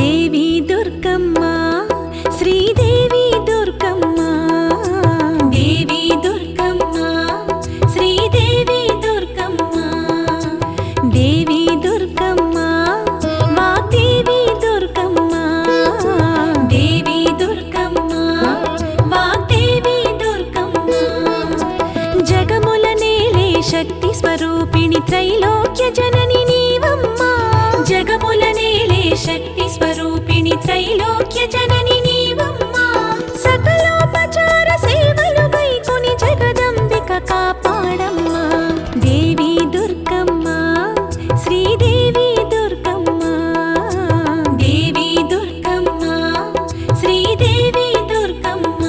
దేవి దుర్గమ్మ శ్రీదేవి దుర్గమ్మ దేవి దుర్గమ్మ శ్రీదేవి దుర్గమ్మ దేవి దుర్గమ్మ వాగ్దేవి దుర్గమ్మ దేవి దుర్గమ్మ వాగ్దేవి దుర్గమ్మ జగముల నేలే శక్తి స్వరూపిణి త్రైలోక్య జనని నీవమ్మ జగముల నేలే శక్తి స్వరూపిణి త్రైలోక్య జనని నీవమ్మ సకలోపచార సేవలు వైకొని జగదంబిక కాపాడమ్మ దేవి దుర్గమ్మ శ్రీదేవి దుర్గమ్మ దేవి దుర్గమ్మ శ్రీదేవి దుర్గమ్మ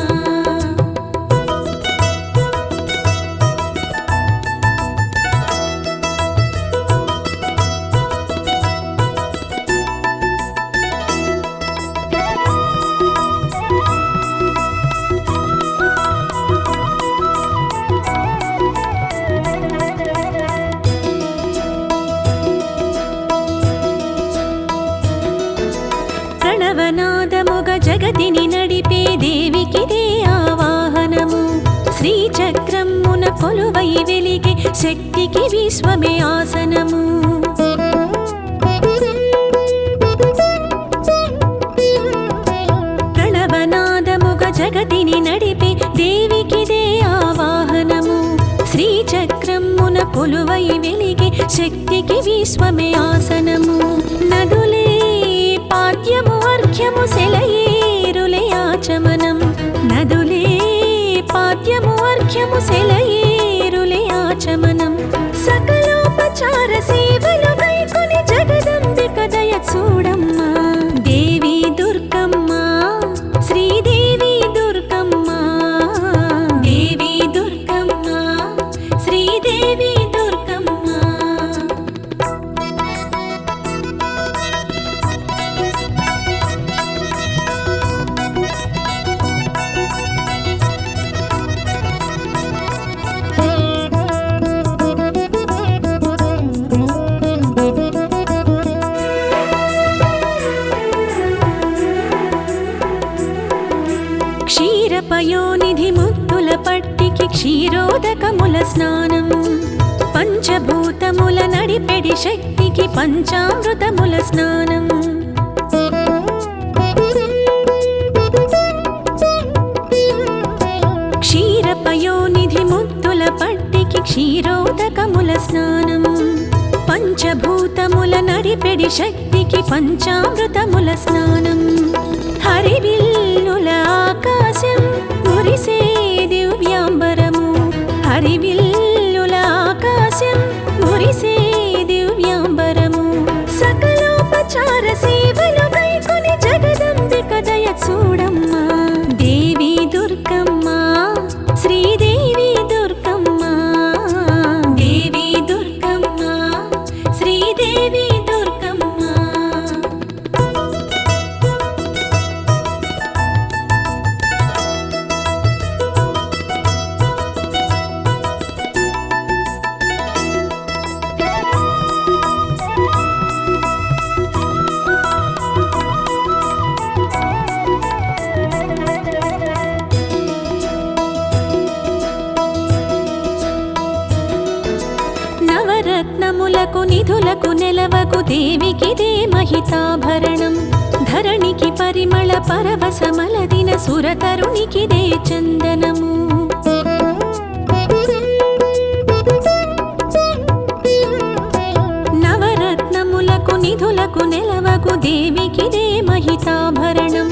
ప్రణవనాదముగ జగతిని నడిపే దేవికిదే ఆవాహనము శ్రీచక్రమున కొలువై వెలిగే శక్తికి విశ్వమే ఆసనము ప్రణవనాదముగ జగతిని నడిపే దేవికిదే ఆవాహనము శ్రీచక్రమున కొలువై వెలిగే శక్తికి విశ్వమే ఆసనము నదులే పాద్యము అర్ఘ్యము సెలయేరులే ఆచమనం నదులే పాద్యము అర్ఘ్యము సెలయేరులే ఆచమనం సకలోపచార సేవలు వైకొని జగదంబిక దయ చూడమ్మ దేవి దుర్గమ్మ శ్రీదేవి దుర్గమ్మ దేవి దుర్గమ్మ శ్రీదేవి దుర్గమ్మ క్షీరపయోనిధి ముత్తుల పట్టికి క్షీరోదకముల స్నానం పంచభూతముల నడిపెడి శక్తికి పంచామృతముల స్నానం క్షీరపయోనిధి ముత్తుల పట్టికి క్షీరోదకముల స్నానం పంచభూతముల నడిపెడి శక్తికి పంచామృతముల స్నానం హరివిల్లుల ఆకాశం మురిసే దివ్యాంబరము హరివిల్లుల ఆకాశం మురిసే దివ్యాంబరము సకలోపచార సేవలు వైకొని జగదంబిక దయ చూడమ్మ దేవి దుర్గమ్మ శ్రీదేవి దుర్గమ్మ దేవి దుర్గమ్మ శ్రీదేవి దుర్గమ్మ నవరత్నములకు నిధులకు నెలవకు దేవికిదే మహితాభరణం ధరణికి పరిమళ పరవశమలదిన సురతరునికిదే చందనము నవరత్నములకు నిధులకు నెలవకు దేవికిదే మహితాభరణం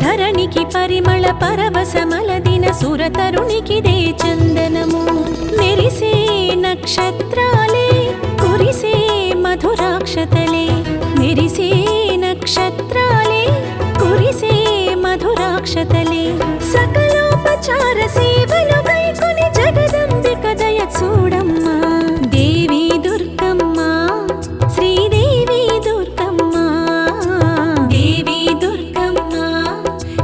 ధరణికి పరిమళ పరవశమలదిన సురతరునికిదే చందనము మెరిసే నక్షత్రాలే కురిసే మధురాక్షతలే మెరిసే నక్షత్రాలే కురిసే మధురాక్షతలే సకలోపచార సేవలు వైకొని జగదంబిక దయ చూడమ్మ దేవి దుర్గమ్మ శ్రీదేవి దుర్గమ్మ దేవి దుర్గమ్మ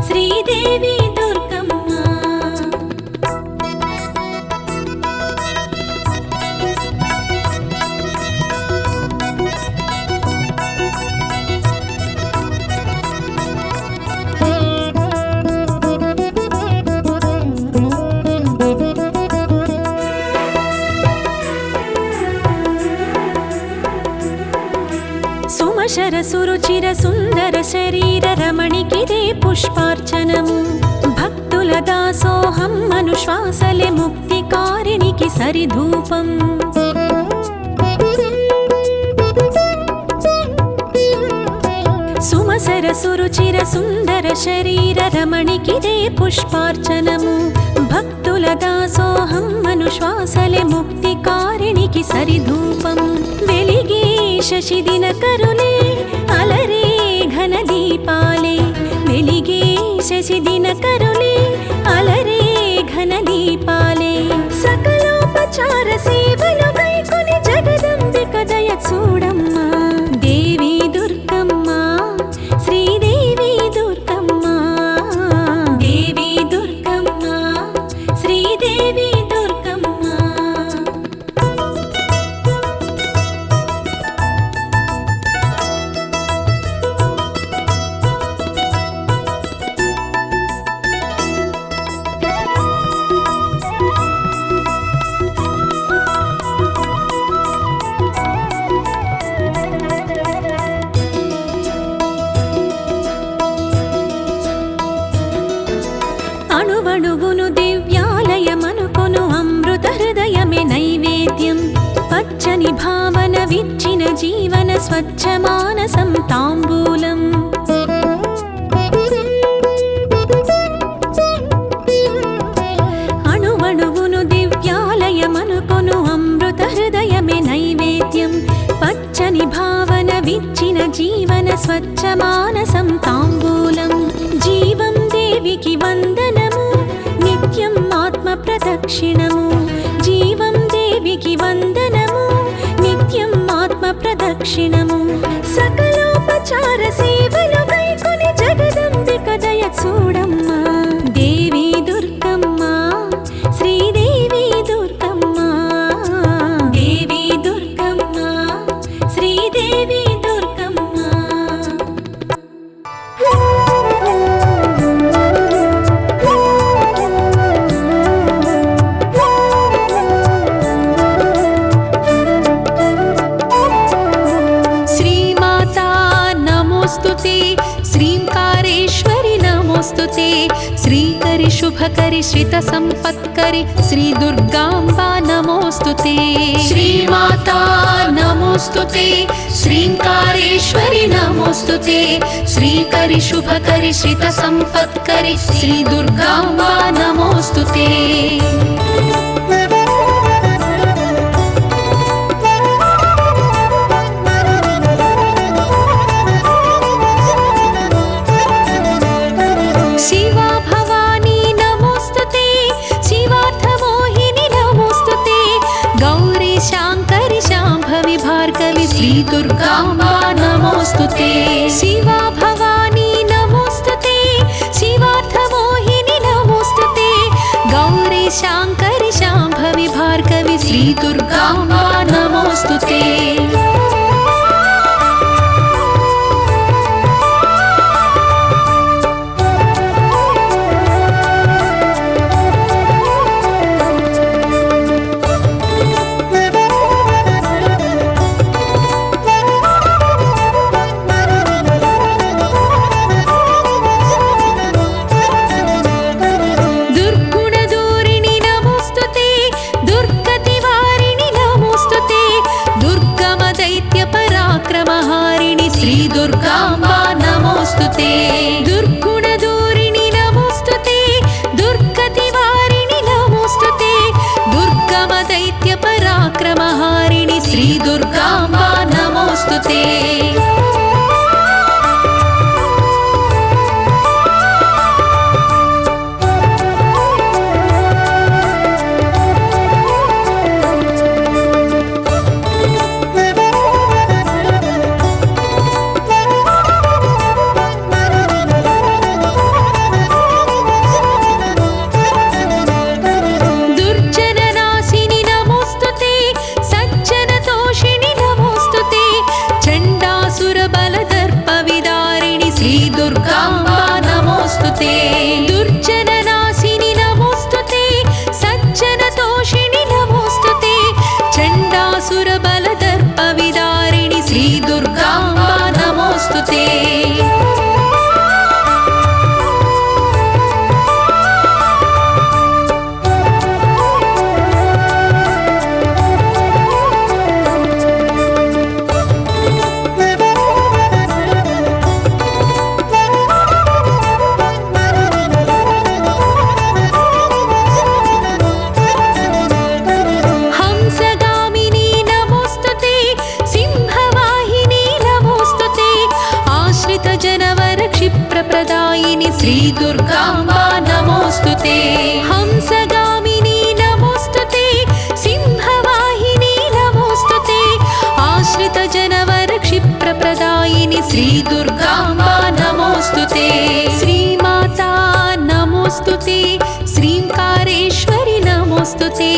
శ్రీదేవి దుర్గమ్మ సుమశర సురుచిర సుందర శరీర రమణికిదే పుష్పార్చనము భక్తుల దాసోహం అనుశ్వాసలే ముక్తికారిణికి సరిధూపం సుమసర సురుచిర సుందర శరీర రమణికిదే పుష్పార్చనము భక్తుల దాసోహం అనుశ్వాసలే ముక్తికారిణికి సరిధూపం వెలిగే శశి దినకరులే అలరే ఘన దీపాలే వెలిగే శశి దినకరులే అలరే ఘన దీపాలే సకలోపచార సేవలు గైకొని జగదంబిక దయ చూడమ్మా దేవి దుర్గమ్మ శ్రీదేవి దుర్గమ్మ దేవి దుర్గమ్మ శ్రీదేవి దుర్గమ్మ అణువణువును దివ్యాలయమనుకొను అమృత హృదయమే నైవేద్యం పచ్చని భావన విచ్చిన జీవన స్వచ్ఛ మానసం తాంబూలం అణువణువును దివ్యాలయమనుకొను అమృత హృదయమే నైవేద్యం పచ్చని భావన విచ్చిన జీవన స్వచ్ఛ మానసం తాంబూలం జీవం దేవికి వందనము నిత్యం ఆత్మ ప్రదక్షిణము జీవం దేవికి వందనము నిత్యం ఆత్మ ప్రదక్షిణము సకలోపచార సేవలు గైకొని జగదంబిక దయ చూడమ్మా దేవి దుర్గమ్మ శ్రీదేవి దుర్గమ్మ దేవి దుర్గమ్మ శ్రీదేవి దుర్గమ్మ శ్రీంకారేశ్వరి నమోస్తుతే శ్రీకరి శుభకరి శ్రిత సంపత్కరి శ్రీ దుర్గాంబా నమోస్తుతే శ్రీమాతా నమోస్తుతే శ్రీంకారేశ్వరి నమోస్తుతే శ్రీకరి శుభకరి శ్రిత సంపత్కరి శ్రీ దుర్గాంబా నమోస్తుతే शिवा भवानी नमोस्तुते शिवार्थमोहिनी नमोस्तुते गौरी शांकरि शांभवी भार्गवी श्री दुर्गांबा नमोस्तुते शिवा भवानी नमोस्तुते शिवार्थमोहिनी नमोस्तुते गौरी शांकरि शांभवी भार्गवी श्री दुर्गांबा नमोस्तुते पराक्रमहारिणि श्री दुर्गांबा नमोस्तुते दुर्गुणदूरिणि नमोस्तुते दुर्गतिवारिणि नमोस्तुते दुर्गमदैत्य पराक्रमहारिणि श्री दुर्गांबा नमोस्तुते दुर्जननाशिनि नमोस्तुते सज्जनतोषिणि नमोस्तुते चण्डासुरबलदर्पविदारिणि श्री दुर्गांबा क्षिप्रप्रदायिनि श्रीदुर्गाम्बा नमोऽस्तुते हंसगामिनी नमोऽस्तुते सिंहवाहिनी नमोऽस्तुते आश्रितजनवर क्षिप्रप्रदायिनि श्रीदुर्गाम्बा नमोऽस्तुते श्रीमाता नमोऽस्तुते श्रींकारेश्वरि नमोऽस्तुते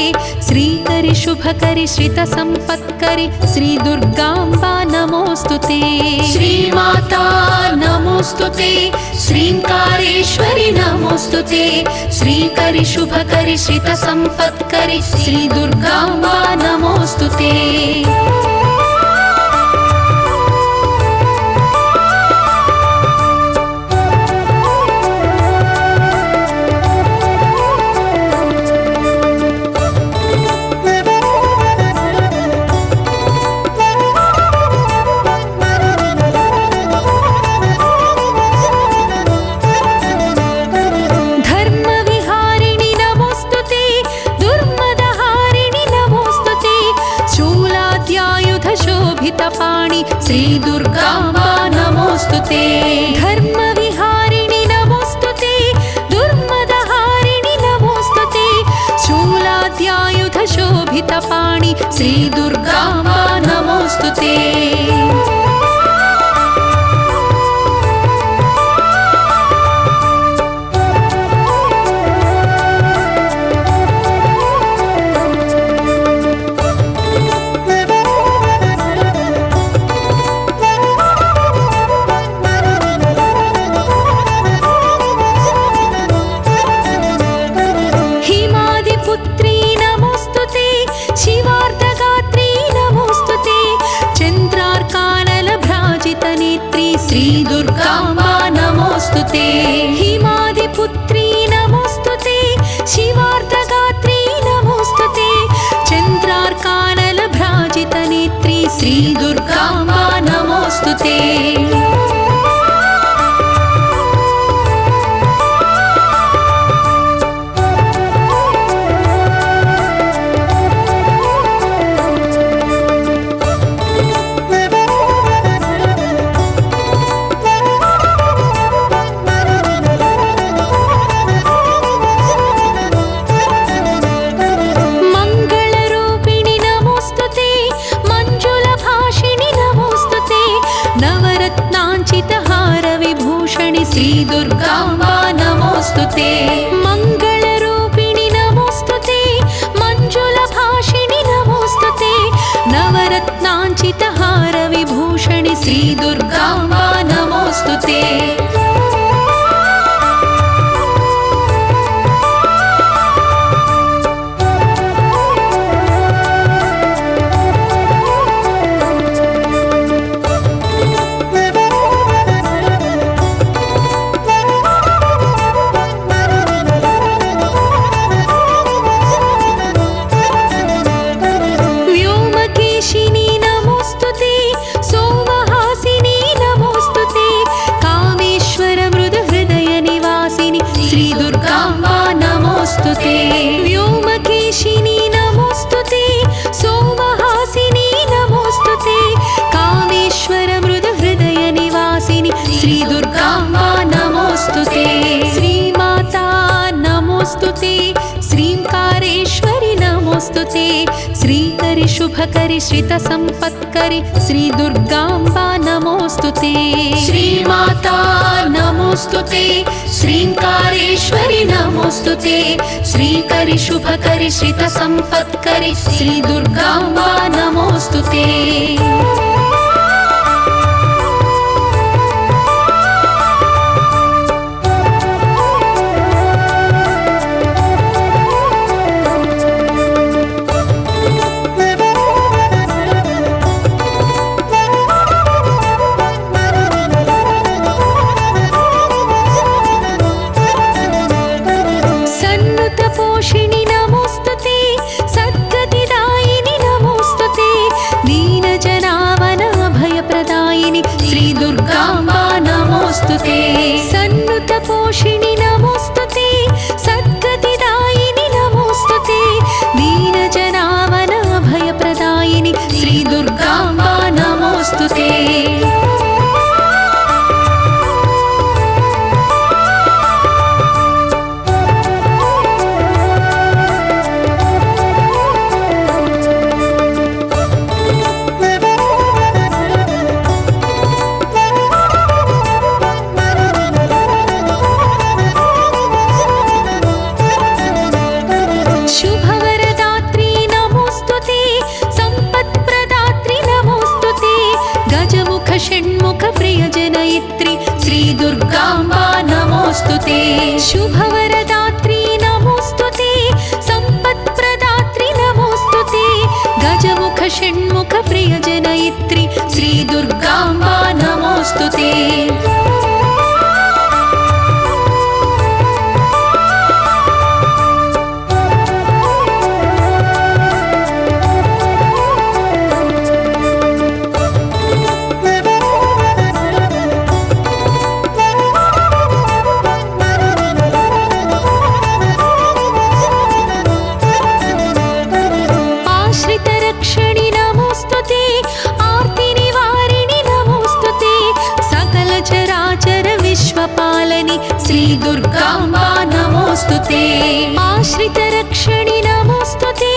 श्रीकरि शुभकरि श्रितसम्पत्करि श्रीदुर्गाम्बा नमोऽस्तुते श्रीमाता नमोऽस्तुते श्रींकारेश्वरि नमोऽस्तुते श्रीकरि शुभकरि श्रितसम्पत्करि श्रीदुर्गाम्बा नमोऽस्तुते श्रीदुर्गाम्बा नमोऽस्तुते धर्मविहारिणि नमोऽस्तुते दुर्मदहारिणि नमोऽस्तुते शूलाद्यायुधशोभितपाणि श्रीदुर्गाम्बा नमोऽस्तुते श्रीदुर्गाम्बा नमोऽस्तुते हिमादिपुत्री नमोऽस्तुते शिवार्धगात्री नमोऽस्तुते चन्द्रार्कानलभ्राजितनेत्री श्रीदुर्गाम्बा नमोऽस्तुते श्रीदुर्गाम्बा नमोऽस्तुते मङ्गलरूपिणि नमोऽस्तुते मञ्जुलभाषिणि नमोऽस्तुते नवरत्नाञ्चितहारविभूषणि श्रीदुर्गाम्बा नमोऽस्तुते व्योमकेशिनी नमोऽस्तुते सोमहासिनी नमोऽस्तुते कामेश्वर मृदुहृदय निवासिनी श्रीदुर्गाम्बा नमोऽस्तुते श्रीमाता नमोऽस्तुते श्रींकारेश्वरि नमोऽस्तुते श्रीकरि शुभकरि श्रितसम्पत्करि श्रीदुर्गाम्बा नमोऽस्तुते श्रीमाता नमोऽस्तुते श्रींकारेश्वरि नमोऽस्तुते श्रीकरि शुभकरि श्रितसम्पत्करि श्रीदुर्गाम्बा नमोऽस्तुते षण्मुख प्रियजनयित्री श्री दुर्गाम्बा नमोस्तुते शुभवरदात्री नमोस्तुते सम्पत्प्रदात्री नमोस्तुते गजमुख षण्मुख प्रियजनयित्री श्री दुर्गाम्बा नमोस्तुते श्री दुर्गाम्बा नमोस्तुते आश्रितरक्षणि नमोस्तुते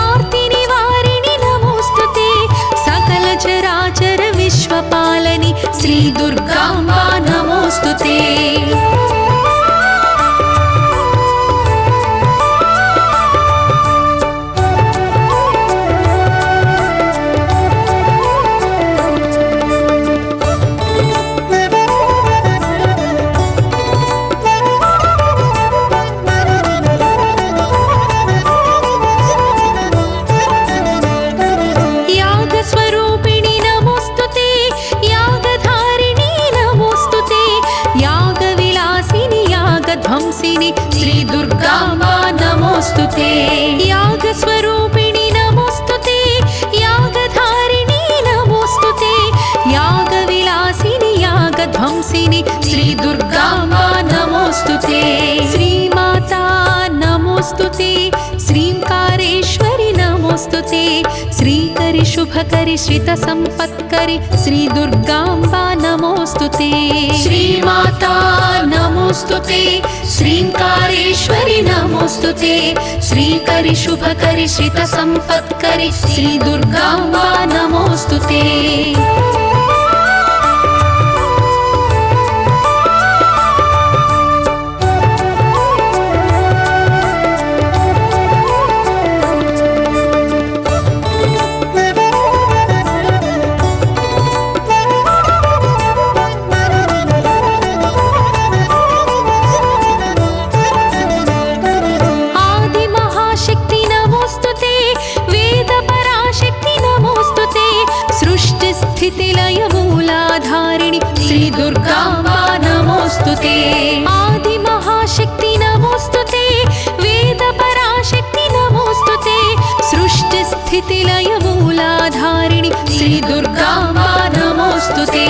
आर्तिनिवारिणि नमोस्तुते सकल चराचर विश्वपालनि श्री दुर्गाम्बा नमोस्तुते श्री दुर्गाम्बा नमोस्तुते यागस्वरूपिणि नमोस्तुते यागधारिणी नमोस्तुते यागविलासिनि यागध्वंसिनि श्री दुर्गाम्बा नमोस्तुते श्रीमाता नमोस्तुते श्रींकारेश्वरि नमोस्तुते श्रीकरि शुभकरि श्रितसम्पत्करि श्री दुर्गाम्बा नमोस्तुते श्रीमाता नमोस्तुते श्रींकारेश्वरि नमोस्तुते श्रीकरि शुभकरि श्रितसम्पत्करि श्री दुर्गाम्बा नमोस्तुते श्री दुर्गाम्बा नमोस्तुते आदिमहाशक्ति नमोस्तुते वेदपराशक्ति नमोस्तुते सृष्टिस्थितिलयमूलाधारिणि श्री दुर्गाम्बा नमोस्तुते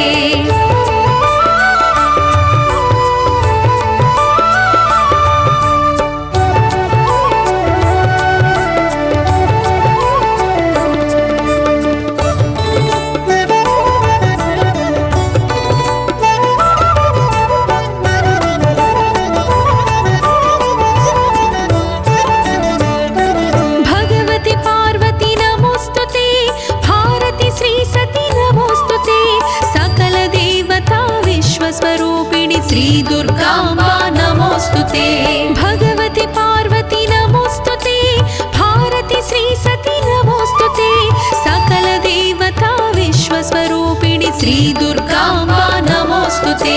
श्री दुर्गाम्बा नमोस्तुते भगवती पार्वती नमोस्तुते भारती श्री सती नमोस्तुते सकल देवता विश्वस्वरूपिणि श्री दुर्गाम्बा नमोस्तुते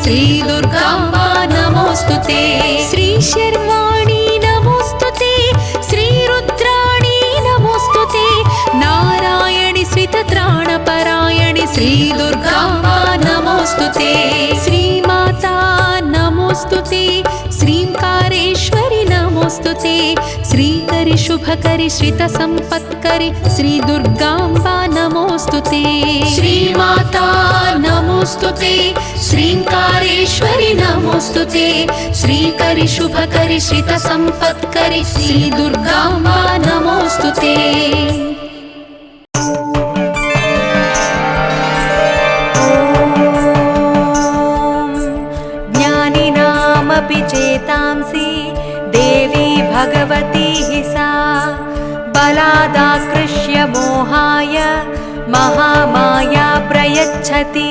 श्री दुर्गाम्बा नमोस्तुते श्री शर्वाणी नमोस्तुते श्री रुद्राणी नमोस्तुते नारायणि श्रितत्राणपरायणि श्री दुर्गाम्बा नमोस्तुते श्री माता नमोस्तुते श्रींकारेश्वरि नमोस्तुते श्रीकरि शुभकरि श्रितसम्पत्करि श्री दुर्गाम्बा नमोस्तुते श्री माता नमोस्तुते श्रींकारेश्वरि नमोस्तुते श्रीकरि शुभकरि श्रितसम्पत्करि श्री दुर्गाम्बा नमोस्तुते महामाया प्रयच्छति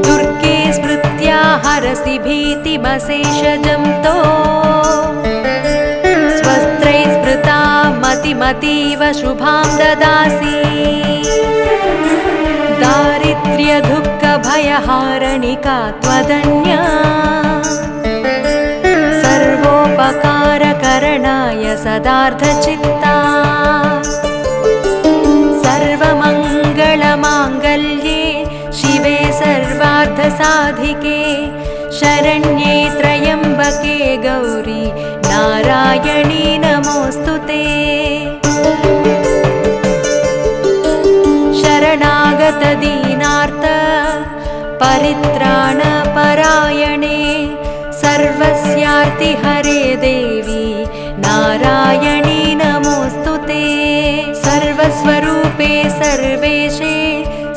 दुर्गे स्मृत्या हरसि भीतिमशेषजं तो स्वस्त्रै स्मृता मतिमतीव शुभां ददासि दारिद्र्य दुःख भयहारणिका त्वदन्या सर्वोपकारकरणाय सदार्धचित्ता सर्वमङ्गलमाङ्गल्ये शिवे सर्वार्थसाधिके शरण्ये त्र्यम्बके गौरी नारायणी नमोऽस्तुते शरणागत दीनार्थ परित्राणपरायणे सर्वस्यार्ति हरे देवी नारायणी नमोऽस्तुते सर्वस्वरूपे सर्वेशे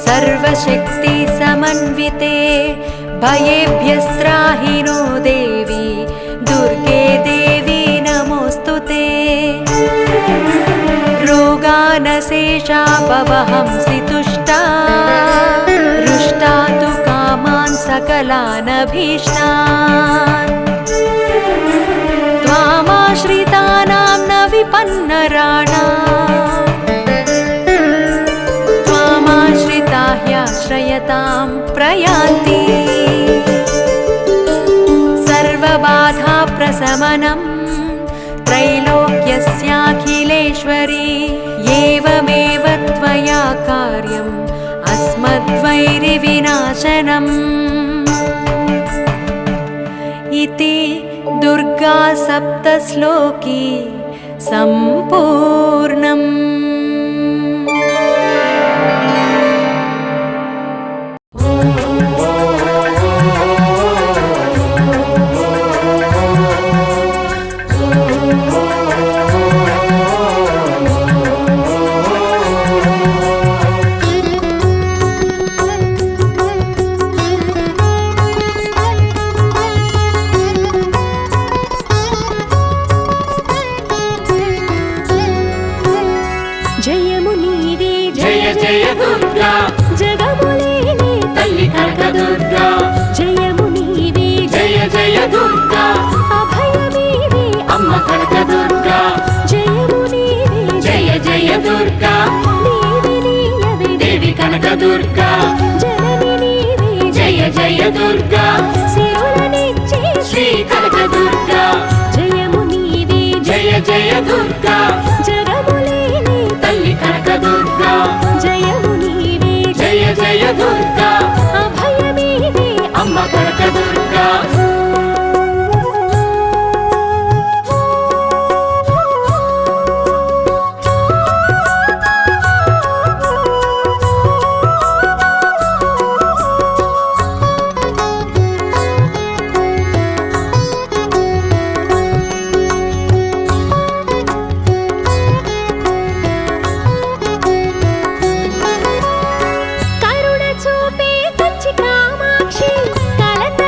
सर्वशक्ति समन्विते भयेभ्यस्त्राहि नो देवी दुर्गे देवी नमोऽस्तुते रोगानशेषापवहंसि तुष्टा रुष्टा तु कामान् सकलानभीष्टान् त्वामाश्रितानां न विपन्नराणाम् त्वामाश्रिता ह्याश्रयतां प्रयान्ति सर्वबाधाप्रशमनं त्रैलोक्यस्याखिलेश्वरी एवमेव त्वया कार्यम् अस्मद्वैरिविनाशनम् इति दुर्गा सप्तश्लोकी सम्पूर्णम्। కనకదుర్గా జనని నీవే జయ జయ దుర్గా సిరులనిచ్చే శ్రీ కనకదుర్గా జయము నీవే జయ జయ దుర్గా జగములేని తల్లి కనకదుర్గా జయము నీవే జయ జయ దుర్గా అభయమీవే అమ్మ కనకదుర్గా కరుణ చూపే కంచి కామాక్షి కలత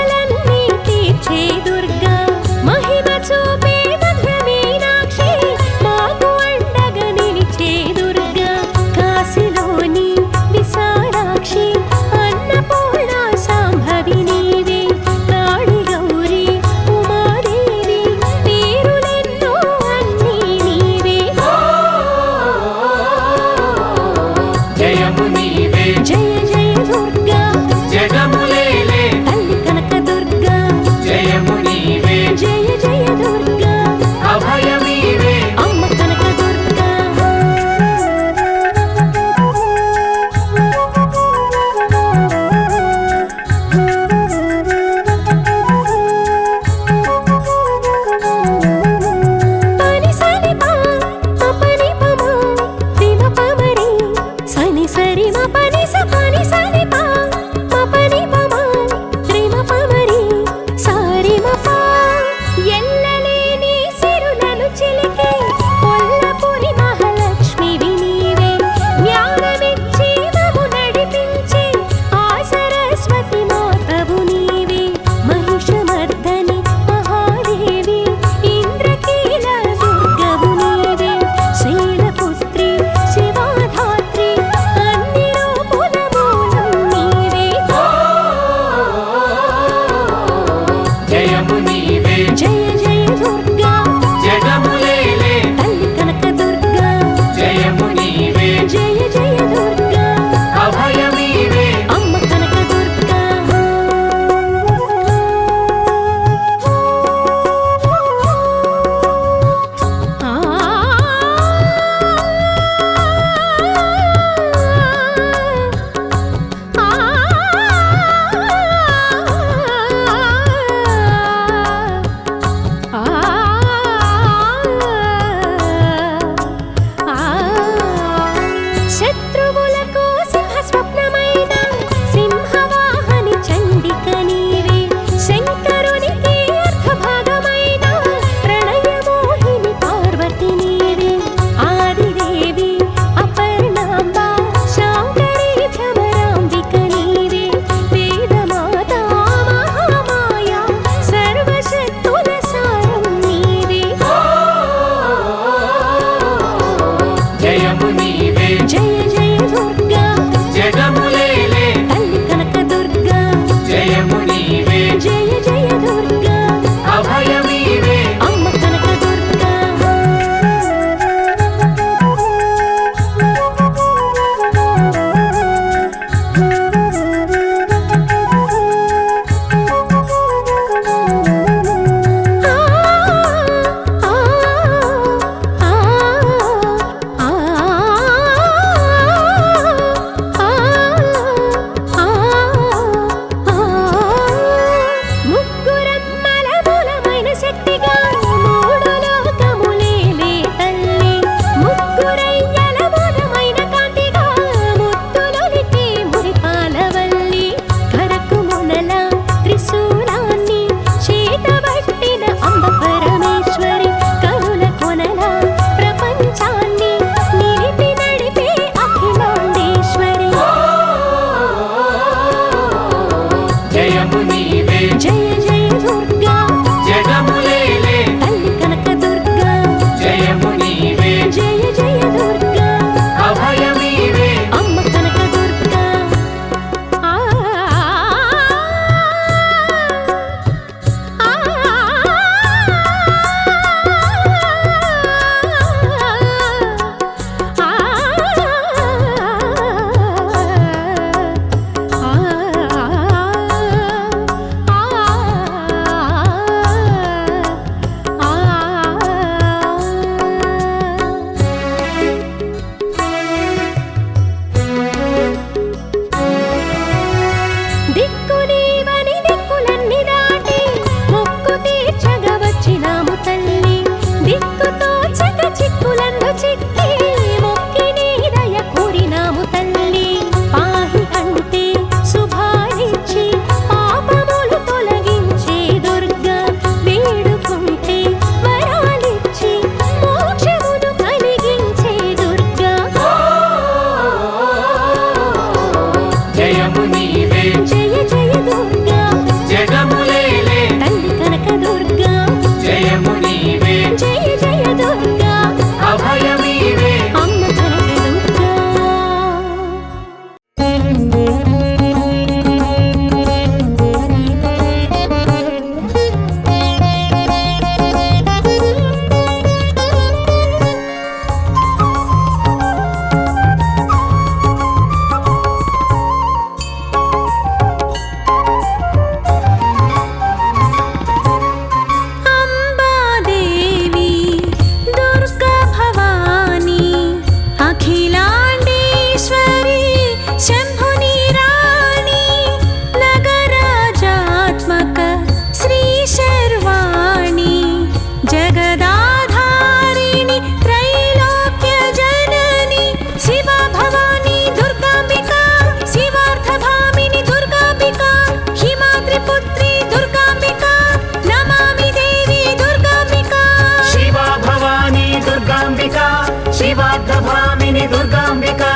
దుర్గాంబికా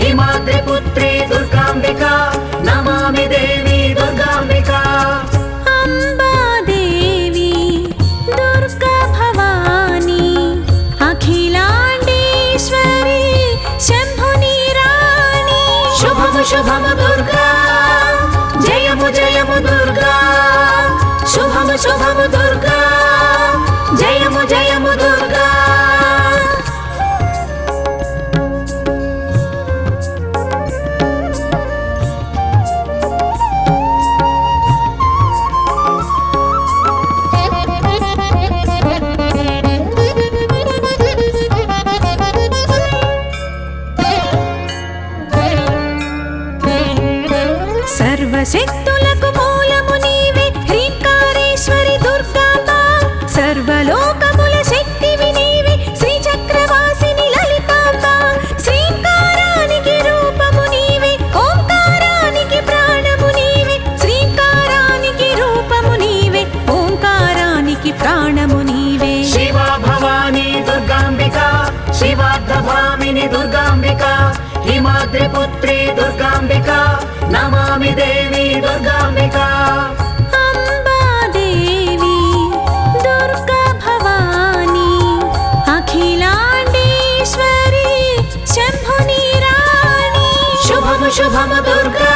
హిమాద్రిపుత్రి దుర్గాంబికా నమామి దేవి దుర్గాంబికా అంబాదేవి దుర్గా భవాని అఖిలాండేశ్వరి శంభుని రాణి శుభము శుభము దుర్గా జయము జయము దుర్గా శుభము శుభము దుర్గా జయము జయము దుర్గా సర్వశక్తులకు మూలము నీవే హ్రీంకారేశ్వరి దుర్గాంబ సర్వలోకముల శక్తివి నీవే శ్రీ చక్రవాసిని లలితాంబ శ్రీంకారానికి రూపము నీవే ఓంకారానికి ప్రాణము నీవే శ్రీంకారానికి రూపము నీవే ఓంకారానికి ప్రాణము నీవే శివా భవాని దుర్గాంబికా శివార్ధభామిని దుర్గాంబికా హిమాద్రిపుత్రి దుర్గాంబికా నమామి దేవి దుర్గాంబికా అంబాదేవి దుర్గా భవాని అఖిలాండేశ్వరి శంభుని రాణి శుభము శుభము దుర్గా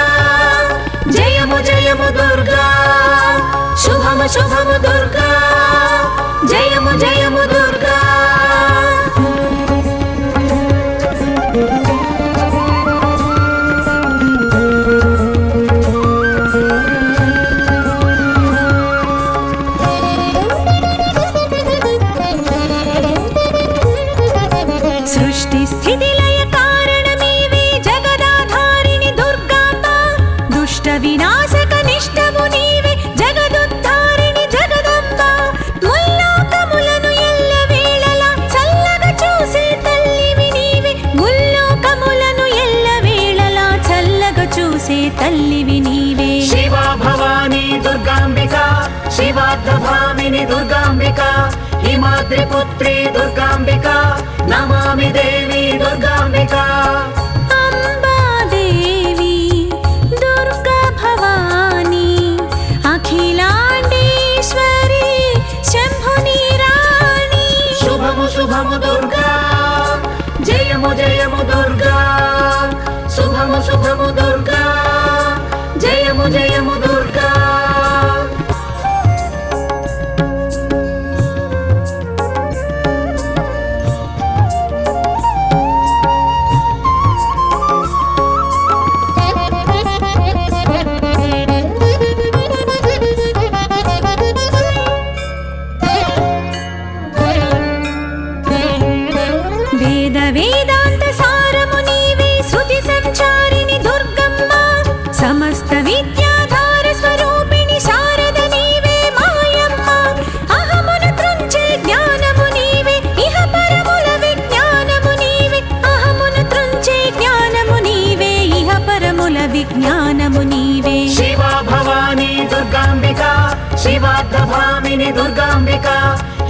జయము జయము దుర్గా శుభము శుభము దుర్గా జయము జయము దుర్గా సృష్టి స్థితి లయ కారణమేవే జగదాధారిణి దుర్గాంబ దుష్ట వినాశక నిష్టము నీవే జగదుద్ధారిణి జగదంబ ముల్లోకములను ఎల్లవేళలా చల్లగా చూసే తల్లివి నీవే ముల్లోకములను ఎల్లవేళలా చల్లగా చూసే తల్లివి నీవే శివా భవాని దుర్గాంబికా శివార్ధభామిని దుర్గాంబికా హిమాద్రిపుత్రి దుర్గాంబికా నమామి దేవి దుర్గాంబికా అంబాదేవి దుర్గా భవాని అఖిలాండేశ్వరి శంభుని రాణి శుభము శుభము దుర్గా జయము జయము దుర్గా శుభము శుభము దుర్గా జయము జయము దుర్గా వేద వేదాంత సారము నీవే శృతి సంచారిణి దుర్గమ్మ సమస్త విద్యాధార స్వరూపిణి శారద నీవే మాయమ్మ అహమును త్రుంచే జ్ఞానము నీవే ఇహ పరముల విజ్ఞానము నీవే అహమును త్రుంచే జ్ఞానము నీవే ఇహ పరముల విజ్ఞానము నీవే శివా భవాని దుర్గాంబికా శివార్ధభామిని దుర్గాంబికా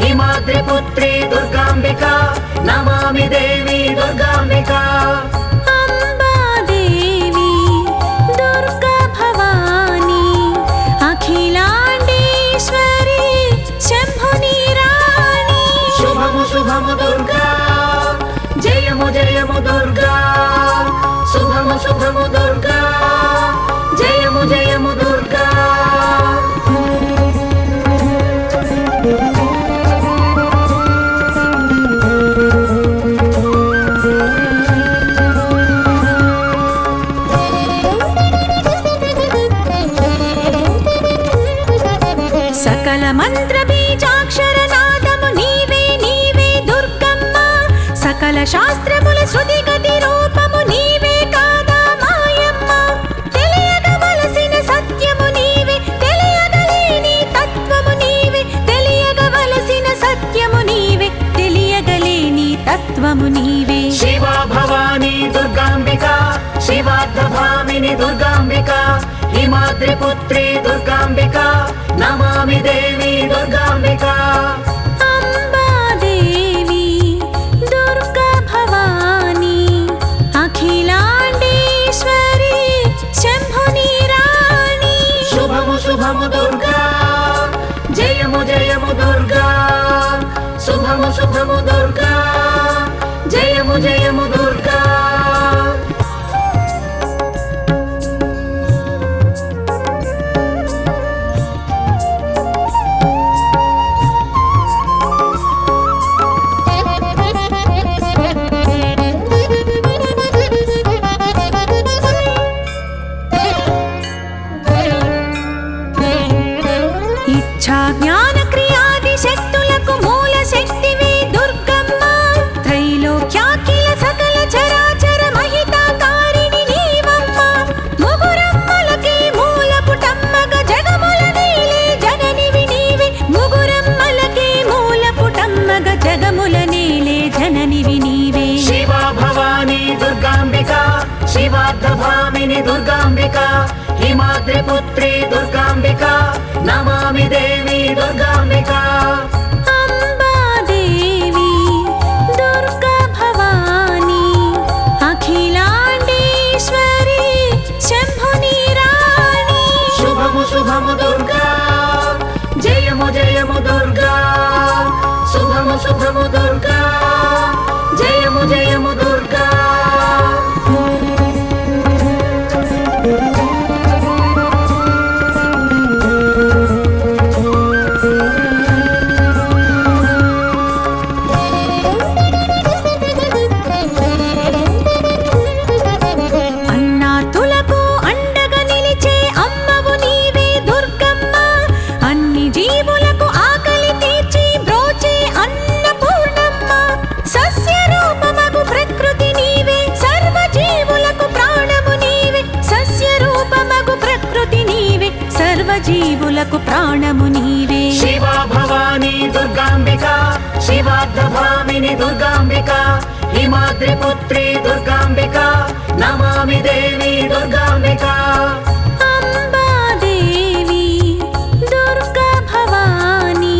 హిమాద్రిపుత్రి దుర్గాంబికా నమామి దేవి దుర్గాంబికా అంబాదేవి దుర్గా భవాని అఖిలాండేశ్వరి శంభుని రాణి శుభము శుభము దుర్గా జయము జయము దుర్గా శుభము శుభము దుర్గా జయము జయము దుర్గా సకల మంత్ర బీజాక్షర నాదము నీవే నీవే దుర్గమ్మ సకల శాస్త్రముల శృతి గతి రూపము నీవే కాదా మాయమ్మ తెలియగవలసిన సత్యము నీవే తెలియగలేని తత్వము నీవే తెలియగవలసిన సత్యము నీవే తెలియగలేని తత్వము నీవే శివా భవాని దుర్గాంబికా శివార్ధభామిని దుర్గాంబికా హిమాద్రిపుత్రి దుర్గాంబికా నమామి దేవి దుర్గాంబికా అంబాదేవి దుర్గా భవాని शिवार्धभामिनि दुर्गाम्बिका हिमाद्रिपुत्री दुर्गाम्बिका नमामि देवी दुर्गाम्बिका अम्बा देवी दुर्गा भवानी अखिलाण्डेश्वरी शम्भुनि राणी शुभमु शुभमु दुर्गा जयमु जयमु दुर्गा शुभमु शुभमु दुर्गा जयमु जयमु दुर्गा జీవులకు ప్రాణము నీవే శివా భవానీ దుర్గాంబికా శివార్ధభామిని దుర్గాంబికా హిమాద్రిపుత్రీ దుర్గాంబికా నమామి దేవి దుర్గాంబికా అంబా దేవి దుర్గా భవానీ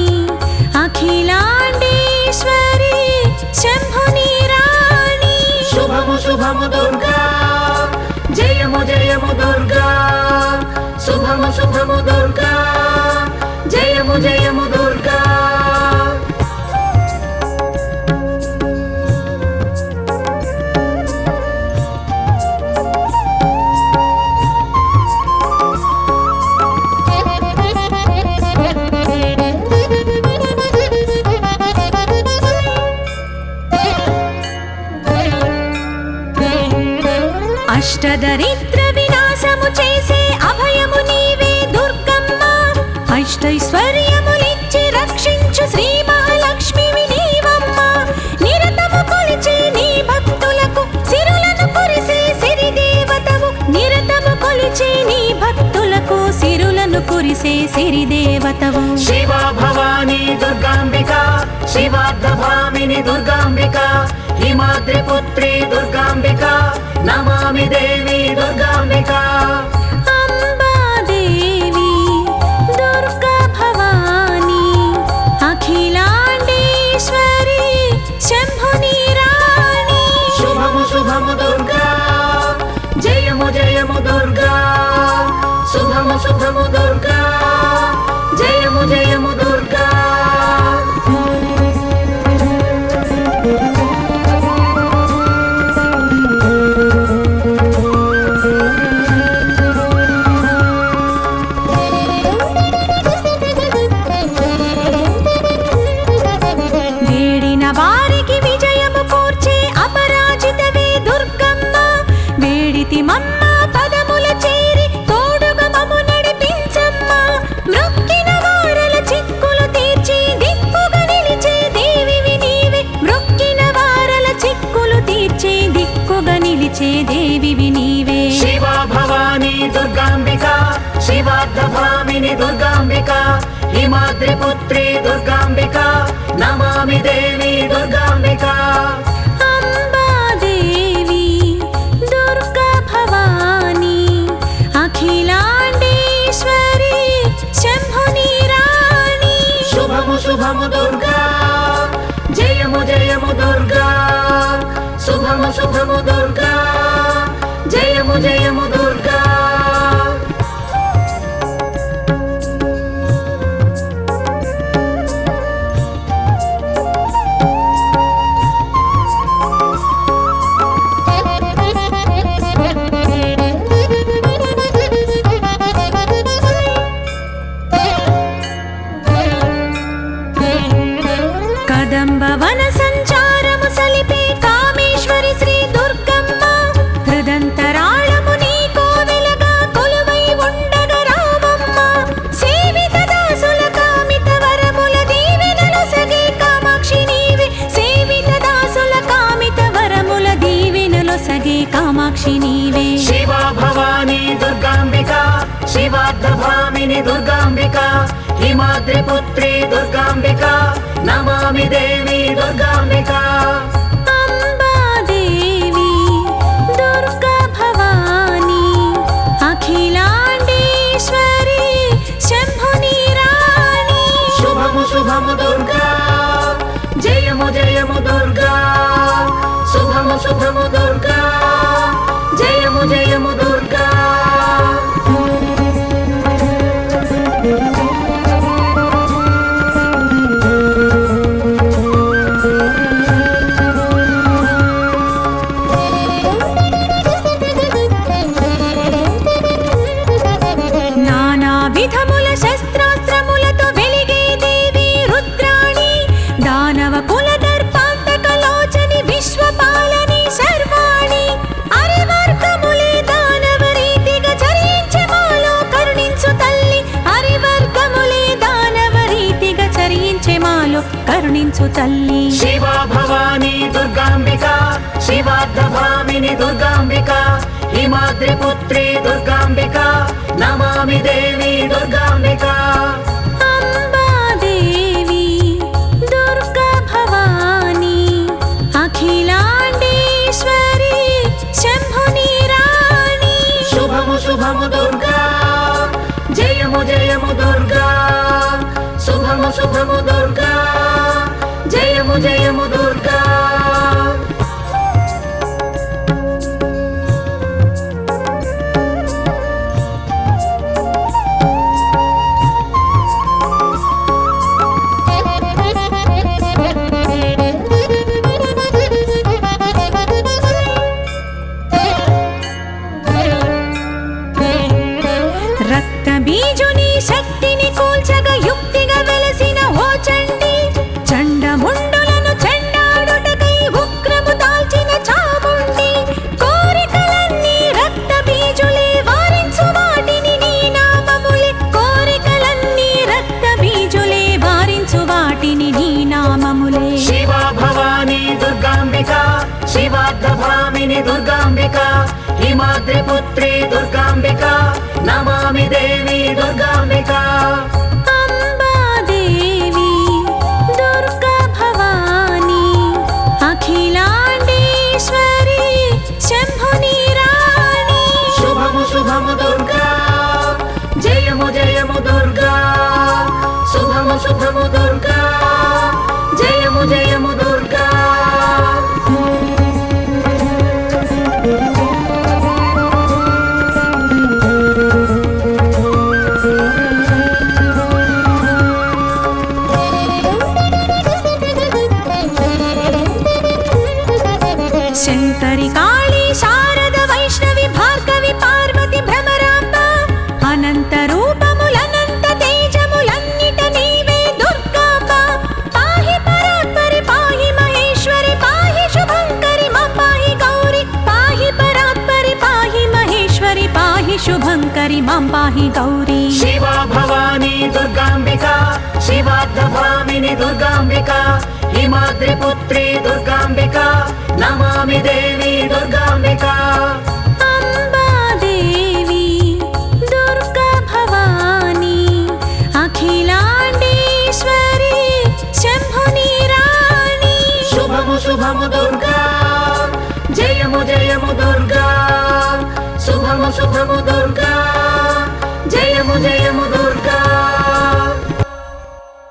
అఖిలాండేశ్వరి శంభుని రాణి శుభము శుభము దుర్గా జయము జయము దుర్గా शुभमु शुभमु दुर्गा जयमु जयमु दुर्गा అష్టదరిద్ర వినాశము చేసే అభయము నీవే దుర్గమ్మ అష్టైశ్వర్యములిచ్చి రక్షించు శ్రీ మహాలక్ష్మివి నీవమ్మ నిరతము కొలిచే నీ భక్తులకు సిరులను కురిసే సిరి దేవతవు నిరతము కొలిచే నీ భక్తులకు సిరులను కురిసే సిరి దేవతవు శివా భవానీ దుర్గాంబికా శివార్ధభామిని దుర్గాంబికా హిమాద్రిపుత్రీ దుర్గాంబికా నమామి దేవి దుర్గాంబికా అంబా దేవి దుర్గా భవానీ అఖిలాండేశ్వరి శంభుని రాణి శుభము శుభము దుర్గా జయము జయము దుర్గా శుభము శుభము దుర్గా జయము జయము దుర్గా దేవివి నీవే శివా భవానీ దుర్గాంబికా శివార్ధభామిని దుర్గాంబికా హిమాద్రిపుత్రీ దుర్గాంబికా నమామి దేవి దుర్గాంబికా అంబా దేవి దుర్గా భవానీ అఖిలాండేశ్వరి శంభుని రాణి శుభము శుభము దుర్గా జయము జయము దుర్గా శుభము శుభము దుర్గా జయము జయము దుర్గా కదంబ వన సంచారము సలిపే కామేశ్వరి శ్రీ దుర్గమ్మ హృదంతరాళము నీ కోవెలగా కొలువై ఉండగ రామమ్మ సేవిత దాసుల కామిత వరముల దీవెనలు సగే కామాక్షి నీవే సేవిత దాసుల కామిత వరముల దీవెనలు సగే కామాక్షి నీవే శివా భవానీ దుర్గాంబికా శివార్ధభామిని దుర్గాంబికా హిమాద్రిపుత్రీ దుర్గాంబికా నమామి దేవి దుర్గాంబికా అంబా దేవి దుర్గా భవానీ కరుణించు తల్లి శివా భవానీ దుర్గాంబిక శివార్ధభామిని దుర్గాంబిక హిమాద్రి పుత్రి దుర్గాంబిక నమామి దేవి దుర్గాంబిక అంబాదేవి దుర్గా భవానీ అఖిలాండేశ్వరి శంభుని రాణి శుభము శుభము దుర్గా జయము జయము దుర్గా శుభము శుభము దుర్గా జయము జయము దుర్గా రక్త బీజుని శక్తిని కూల్చగా యుక్తిగా వెలసిన ఓ చండి చండముండులను చెండాడుటకై ఉగ్రము దాల్చిన చాముండి కోరికలన్నీ రక్త బీజులే వారించు వాటిని నీ నామములే కోరికలన్నీ రక్త బీజులే వారించు వాటిని నీ నామములే శివా భవానీ దుర్గాంబిక శివార్ధభామిని దుర్గాంబిక హిమాద్రి పుత్రి దుర్గాంబిక నమామి దేవి దుర్గాంబిక అంబాదేవి దుర్గా భవానీ అఖిలాండేశ్వరి శంభుని రాణి శుభము శుభము దుర్గా జయము జయము దుర్గా శుభము శుభము దుర్గా జయము జయము దుర్గా శంకరి కాళీ శారద వైష్ణవి భార్గవి పార్వతి భ్రమరాంబ అనంత రూపములనంత తేజములన్నిట నీవే దుర్గాంబ పాహి పరాత్పరి పాహి మహేశ్వరి పాహి శుభంకరి మా పాహి గౌరి పాహి పరాత్పరి పాహి మహేశ్వరి పాహి శుభంకరి మాం పాహి గౌరీ శివా భవానీ దుర్గాంబిక శివార్ధభామిని దుర్గాంబిక హిమాద్రి పుత్రి దుర్గాంబిక నమామి దేవి దుర్గాంబిక అంబాదేవి దుర్గా భవానీ అఖిలాండేశ్వరి శంభుని రాణి శుభము శుభము దుర్గా జయము జయము దుర్గా శుభము శుభము దుర్గా జయము జయము